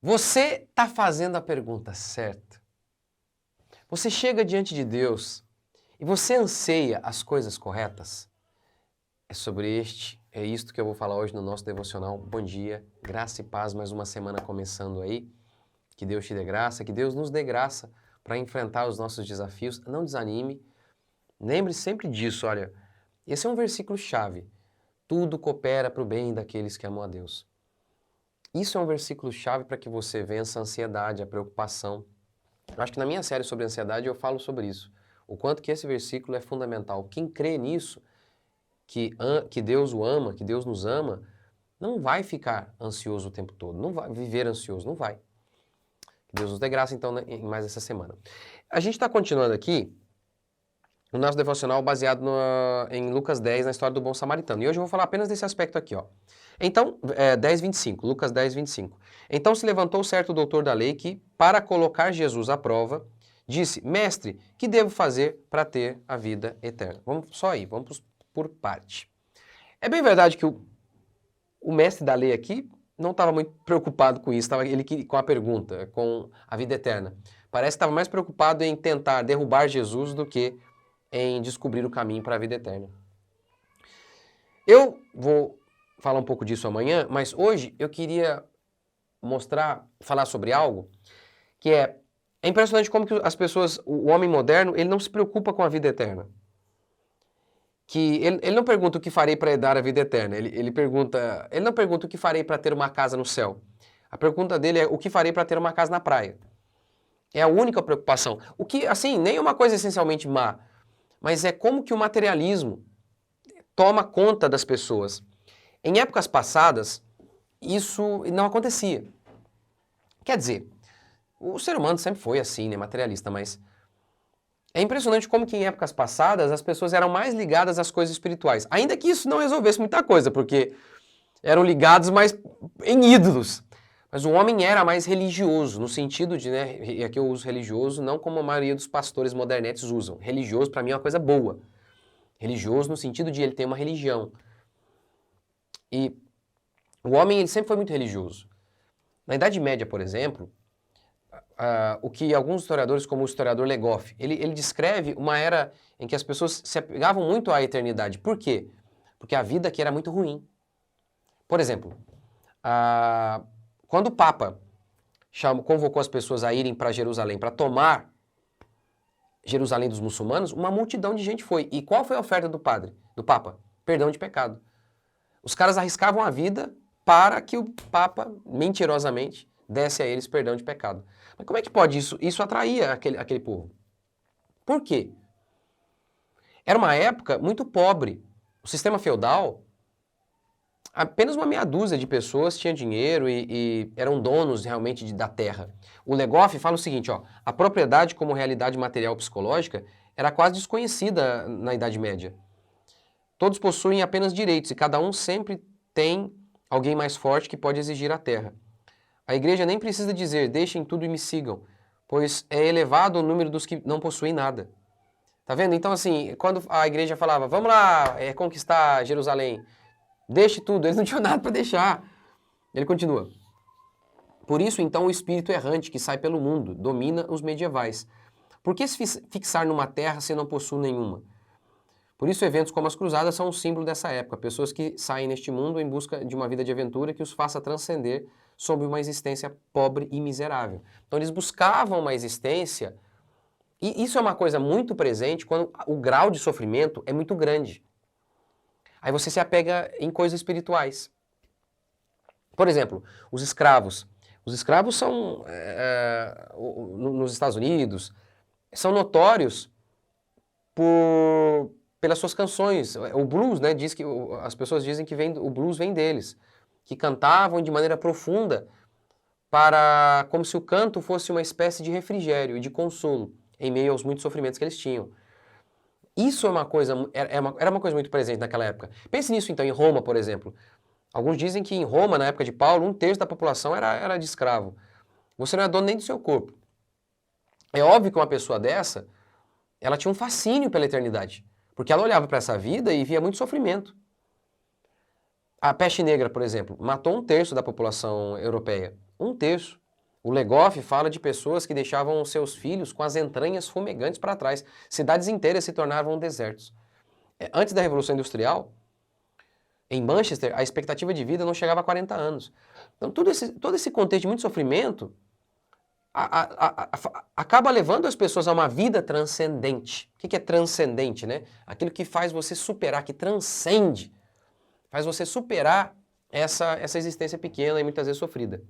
Você está fazendo a pergunta certa? Você chega diante de Deus e você anseia as coisas corretas? É isto que eu vou falar hoje no nosso devocional. Bom dia, graça e paz, mais uma semana começando aí. Que Deus te dê graça, que Deus nos dê graça para enfrentar os nossos desafios. Não desanime, lembre sempre disso, olha, esse é um versículo chave. Tudo coopera para o bem daqueles que amam a Deus. Isso é um versículo chave para que você vença a ansiedade, a preocupação. Eu acho que na minha série sobre ansiedade eu falo sobre isso. O quanto que esse versículo é fundamental. Quem crê nisso, que Deus o ama, que Deus nos ama, não vai ficar ansioso o tempo todo, não vai viver ansioso, não vai. Que Deus nos dê graça, então, em mais essa semana. A gente está continuando aqui o nosso devocional baseado em Lucas 10, na história do bom samaritano. E hoje eu vou falar apenas desse aspecto aqui, ó. Então, 10:25, Lucas 10:25. Então se levantou certo doutor da lei que, para colocar Jesus à prova, disse: Mestre, que devo fazer para ter a vida eterna? Vamos só aí, vamos por parte. É bem verdade que o mestre da lei aqui não estava muito preocupado com isso, com a pergunta, com a vida eterna. Parece que estava mais preocupado em tentar derrubar Jesus do que em descobrir o caminho para a vida eterna. Eu vou falar um pouco disso amanhã, mas hoje eu queria falar sobre algo que é impressionante como que as pessoas, o homem moderno, ele não se preocupa com a vida eterna. Que ele não pergunta o que farei para herdar a vida eterna, ele não pergunta o que farei para ter uma casa no céu. A pergunta dele é o que farei para ter uma casa na praia. É a única preocupação. O que, assim, nem é uma coisa essencialmente má, mas é como que o materialismo toma conta das pessoas. Em épocas passadas, isso não acontecia. Quer dizer, o ser humano sempre foi assim, né, materialista, mas é impressionante como que em épocas passadas as pessoas eram mais ligadas às coisas espirituais. Ainda que isso não resolvesse muita coisa, porque eram ligados mais em ídolos. Mas o homem era mais religioso, no sentido de, né, e aqui eu uso religioso não como a maioria dos pastores modernetes usam. Religioso para mim é uma coisa boa. Religioso no sentido de ele ter uma religião. E o homem ele sempre foi muito religioso. Na Idade Média, por exemplo, o que alguns historiadores, como o historiador Legoff, ele descreve uma era em que as pessoas se apegavam muito à eternidade. Por quê? Porque a vida aqui era muito ruim. Por exemplo, quando o Papa convocou as pessoas a irem para Jerusalém para tomar Jerusalém dos muçulmanos, uma multidão de gente foi. E qual foi a oferta do Papa? Perdão de pecado. Os caras arriscavam a vida para que o Papa, mentirosamente, desse a eles perdão de pecado. Mas como é que pode isso? Isso atraía aquele povo. Por quê? Era uma época muito pobre. O sistema feudal, apenas uma meia dúzia de pessoas tinha dinheiro e eram donos realmente da terra. O Legoff fala o seguinte, ó, a propriedade como realidade material psicológica era quase desconhecida na Idade Média. Todos possuem apenas direitos e cada um sempre tem alguém mais forte que pode exigir a terra. A igreja nem precisa dizer, deixem tudo e me sigam, pois é elevado o número dos que não possuem nada. Tá vendo? Então, assim, quando a igreja falava, vamos lá conquistar Jerusalém, deixe tudo, eles não tinham nada para deixar. Ele continua. Por isso, então, o espírito errante que sai pelo mundo domina os medievais. Por que se fixar numa terra se não possui nenhuma? Por isso, eventos como as cruzadas são um símbolo dessa época. Pessoas que saem neste mundo em busca de uma vida de aventura que os faça transcender sobre uma existência pobre e miserável. Então, eles buscavam uma existência, e isso é uma coisa muito presente quando o grau de sofrimento é muito grande. Aí você se apega em coisas espirituais. Por exemplo, os escravos. Os escravos são, nos Estados Unidos, são notórios pelas suas canções. O blues, né, diz que as pessoas dizem que o blues vem deles, que cantavam de maneira profunda como se o canto fosse uma espécie de refrigério e de consolo em meio aos muitos sofrimentos que eles tinham. Isso era uma coisa muito presente naquela época. Pense nisso então em Roma, por exemplo. Alguns dizem que em Roma, na época de Paulo, 1/3 da população era de escravo. Você não é dono nem do seu corpo. É óbvio que uma pessoa dessa, ela tinha um fascínio pela eternidade, porque ela olhava para essa vida e via muito sofrimento. A peste negra, por exemplo, matou 1/3 da população europeia. 1/3. O Le Goff fala de pessoas que deixavam seus filhos com as entranhas fumegantes para trás. Cidades inteiras se tornavam desertos. Antes da Revolução Industrial, em Manchester, a expectativa de vida não chegava a 40 anos. Então, todo esse contexto de muito sofrimento acaba levando as pessoas a uma vida transcendente. O que é transcendente, né? Aquilo que faz você superar, que transcende, faz você superar essa existência pequena e muitas vezes sofrida.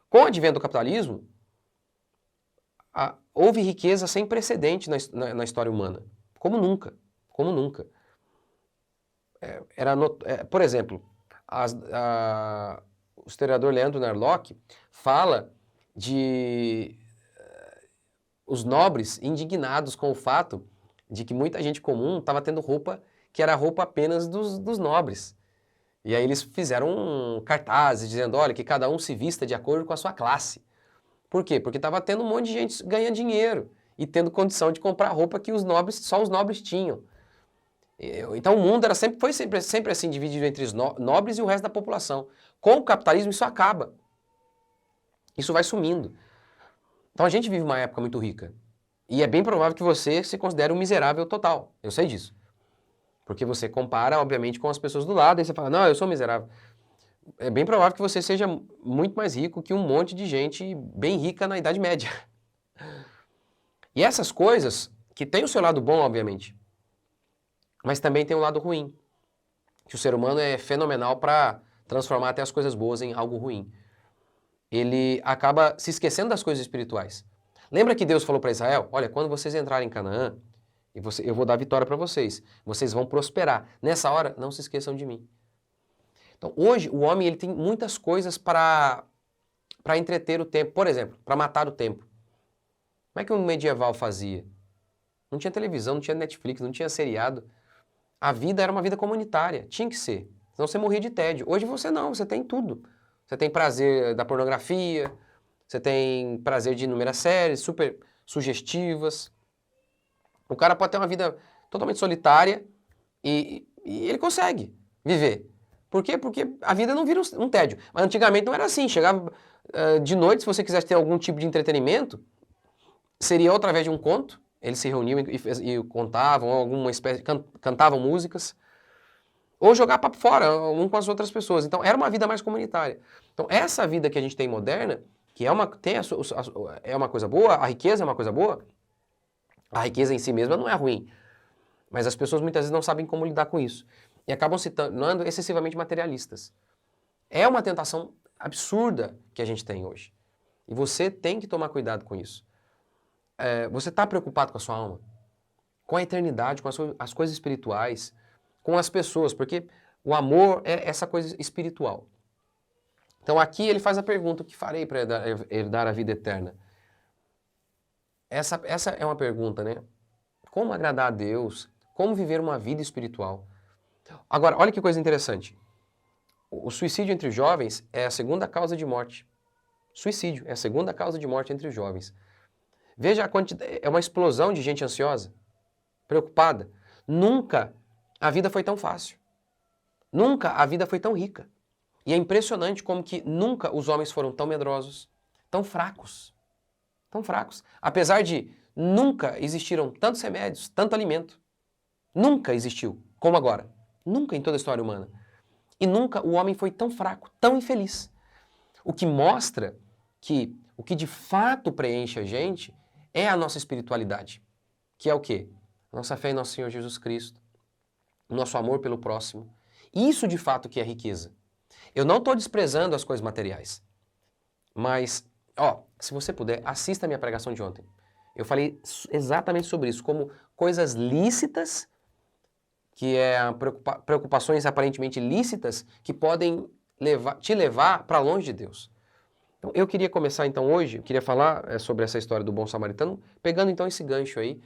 Com o advento do capitalismo, houve riqueza sem precedente na história humana. Como nunca. Como nunca. Por exemplo, o historiador Leandro Narlock fala de os nobres indignados com o fato de que muita gente comum estava tendo roupa que era roupa apenas dos nobres. E aí eles fizeram cartazes dizendo, olha, que cada um se vista de acordo com a sua classe. Por quê? Porque estava tendo um monte de gente ganhando dinheiro e tendo condição de comprar roupa que só os nobres tinham. Então o mundo foi sempre assim, dividido entre os nobres e o resto da população. Com o capitalismo isso acaba. Isso vai sumindo. Então a gente vive uma época muito rica. E é bem provável que você se considere um miserável total. Eu sei disso. Porque você compara, obviamente, com as pessoas do lado e você fala, não, eu sou miserável. É bem provável que você seja muito mais rico que um monte de gente bem rica na Idade Média. E essas coisas, que tem o seu lado bom, obviamente, mas também tem um lado ruim. Que o ser humano é fenomenal para transformar até as coisas boas em algo ruim. Ele acaba se esquecendo das coisas espirituais. Lembra que Deus falou para Israel, olha, quando vocês entrarem em Canaã, eu vou dar vitória para vocês. Vocês vão prosperar. Nessa hora, não se esqueçam de mim. Então, hoje, o homem ele tem muitas coisas para entreter o tempo. Por exemplo, para matar o tempo. Como é que um medieval fazia? Não tinha televisão, não tinha Netflix, não tinha seriado. A vida era uma vida comunitária. Tinha que ser. Senão você morria de tédio. Hoje você não, você tem tudo. Você tem prazer da pornografia, você tem prazer de inúmeras séries super sugestivas. O cara pode ter uma vida totalmente solitária e ele consegue viver. Por quê? Porque a vida não vira um tédio. Mas antigamente não era assim. Chegava de noite, se você quisesse ter algum tipo de entretenimento, seria ou através de um conto. Eles se reuniam e contavam, alguma espécie, cantavam músicas. Ou jogar papo fora, um com as outras pessoas. Então era uma vida mais comunitária. Então essa vida que a gente tem moderna, que é uma coisa boa, a riqueza é uma coisa boa, a riqueza em si mesma não é ruim, mas as pessoas muitas vezes não sabem como lidar com isso e acabam se tornando excessivamente materialistas. É uma tentação absurda que a gente tem hoje. E você tem que tomar cuidado com isso. Você está preocupado com a sua alma? Com a eternidade, com as coisas espirituais, com as pessoas, porque o amor é essa coisa espiritual. Então aqui ele faz a pergunta, o que farei para herdar a vida eterna? Essa é uma pergunta, né? Como agradar a Deus? Como viver uma vida espiritual? Agora, olha que coisa interessante. O suicídio entre os jovens é a segunda causa de morte. Suicídio é a segunda causa de morte entre os jovens. Veja a quantidade, é uma explosão de gente ansiosa, preocupada. Nunca a vida foi tão fácil. Nunca a vida foi tão rica. E é impressionante como que nunca os homens foram tão medrosos, tão fracos. Tão fracos. Apesar de nunca existiram tantos remédios, tanto alimento. Nunca existiu, como agora. Nunca em toda a história humana. E nunca o homem foi tão fraco, tão infeliz. O que mostra que o que de fato preenche a gente é a nossa espiritualidade. Que é o quê? A nossa fé em nosso Senhor Jesus Cristo. O nosso amor pelo próximo. Isso de fato que é riqueza. Eu não estou desprezando as coisas materiais. Mas, se você puder, assista a minha pregação de ontem. Eu falei exatamente sobre isso, como coisas lícitas, que é preocupações aparentemente lícitas, que podem te levar para longe de Deus. Então, eu queria começar então hoje, eu queria falar sobre essa história do bom samaritano, pegando então esse gancho aí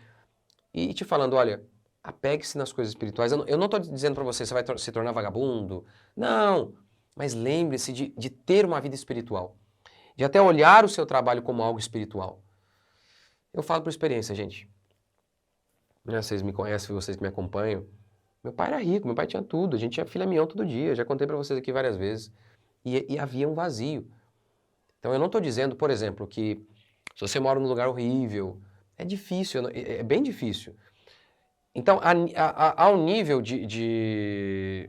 e te falando, olha, apegue-se nas coisas espirituais. Eu não estou dizendo para você vai se tornar vagabundo, não, mas lembre-se de ter uma vida espiritual, de até olhar o seu trabalho como algo espiritual. Eu falo por experiência, gente. Vocês me conhecem, vocês que me acompanham. Meu pai era rico, meu pai tinha tudo, a gente tinha filé mignon todo dia, já contei para vocês aqui várias vezes. E havia um vazio. Então eu não estou dizendo, por exemplo, que se você mora num lugar horrível, é difícil, é bem difícil. Então, há um nível de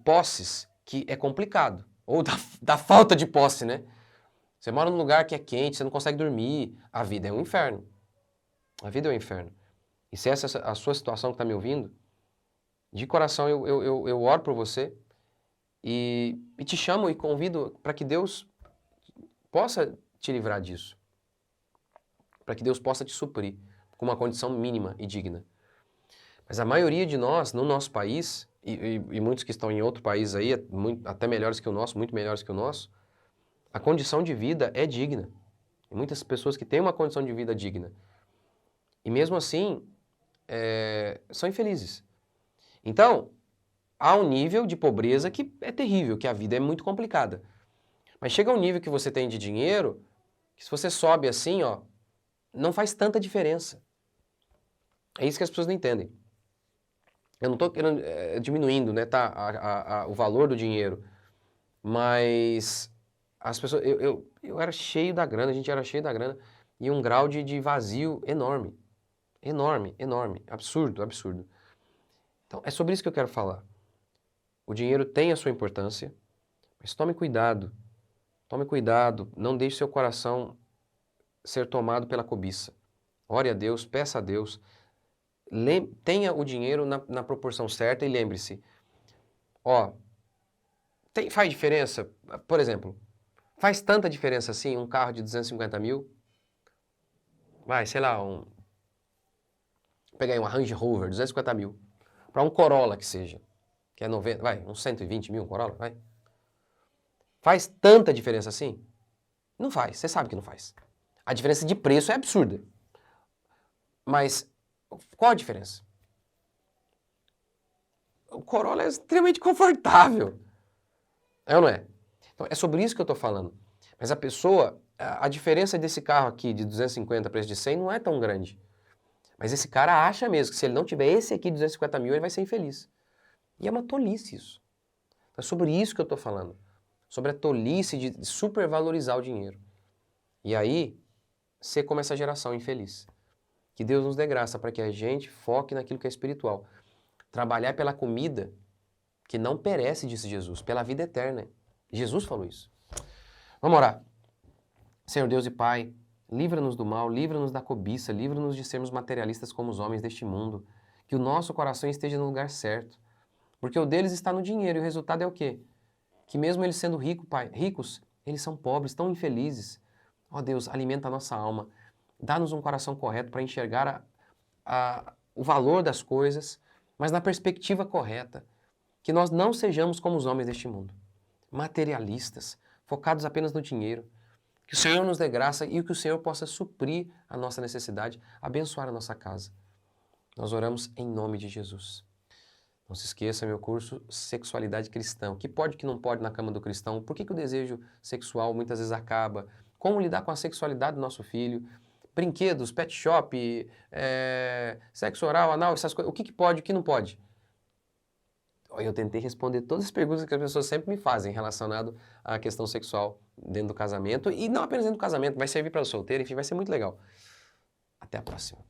posses que é complicado. Ou da falta de posse, né? Você mora num lugar que é quente, você não consegue dormir, a vida é um inferno. A vida é um inferno. E se essa é a sua situação que está me ouvindo, de coração eu oro por você e te chamo e convido para que Deus possa te livrar disso. Para que Deus possa te suprir com uma condição mínima e digna. Mas a maioria de nós, no nosso país, e muitos que estão em outro país aí, até melhores que o nosso, muito melhores que o nosso, a condição de vida é digna. E muitas pessoas que têm uma condição de vida digna. E mesmo assim, são infelizes. Então, há um nível de pobreza que é terrível, que a vida é muito complicada. Mas chega um nível que você tem de dinheiro, que se você sobe assim, ó, não faz tanta diferença. É isso que as pessoas não entendem. Eu não estou diminuindo, né, tá, o valor do dinheiro, mas as pessoas, eu era cheio da grana, a gente era cheio da grana, e um grau de vazio enorme. Enorme, enorme, absurdo, absurdo. Então, é sobre isso que eu quero falar. O dinheiro tem a sua importância, mas tome cuidado, não deixe seu coração ser tomado pela cobiça. Ore a Deus, peça a Deus, tenha o dinheiro na proporção certa e lembre-se, ó, faz diferença? Por exemplo, faz tanta diferença assim um carro de 250 mil? Vai, sei lá, pega aí uma Range Rover, 250 mil, para um Corolla que seja, que é 90, vai, uns 120 mil um Corolla, vai. Faz tanta diferença assim? Não faz, você sabe que não faz. A diferença de preço é absurda. Mas qual a diferença? O Corolla é extremamente confortável. É ou não é? Então, é sobre isso que eu estou falando. Mas a pessoa, a diferença desse carro aqui de 250 para esse de 100 não é tão grande. Mas esse cara acha mesmo que se ele não tiver esse aqui de 250 mil, ele vai ser infeliz. E é uma tolice isso. É sobre isso que eu estou falando. Sobre a tolice de supervalorizar o dinheiro. E aí, ser como essa geração infeliz. Que Deus nos dê graça para que a gente foque naquilo que é espiritual. Trabalhar pela comida que não perece, disse Jesus, pela vida eterna. Jesus falou isso. Vamos orar. Senhor Deus e Pai, livra-nos do mal, livra-nos da cobiça, livra-nos de sermos materialistas como os homens deste mundo. Que o nosso coração esteja no lugar certo. Porque o deles está no dinheiro e o resultado é o quê? Que mesmo eles sendo ricos, eles são pobres, tão infelizes. Ó Deus, alimenta a nossa alma. Dá-nos um coração correto para enxergar o valor das coisas, mas na perspectiva correta. Que nós não sejamos como os homens deste mundo, materialistas, focados apenas no dinheiro. Que o Senhor nos dê graça e que o Senhor possa suprir a nossa necessidade, abençoar a nossa casa. Nós oramos em nome de Jesus. Não se esqueça, meu curso Sexualidade Cristã. O que pode e que não pode na cama do cristão? Por que o desejo sexual muitas vezes acaba? Como lidar com a sexualidade do nosso filho? Brinquedos, pet shop, sexo oral, anal, essas coisas. O que pode e o que não pode? Eu tentei responder todas as perguntas que as pessoas sempre me fazem relacionado à questão sexual dentro do casamento. E não apenas dentro do casamento, vai servir para o solteiro, enfim, vai ser muito legal. Até a próxima.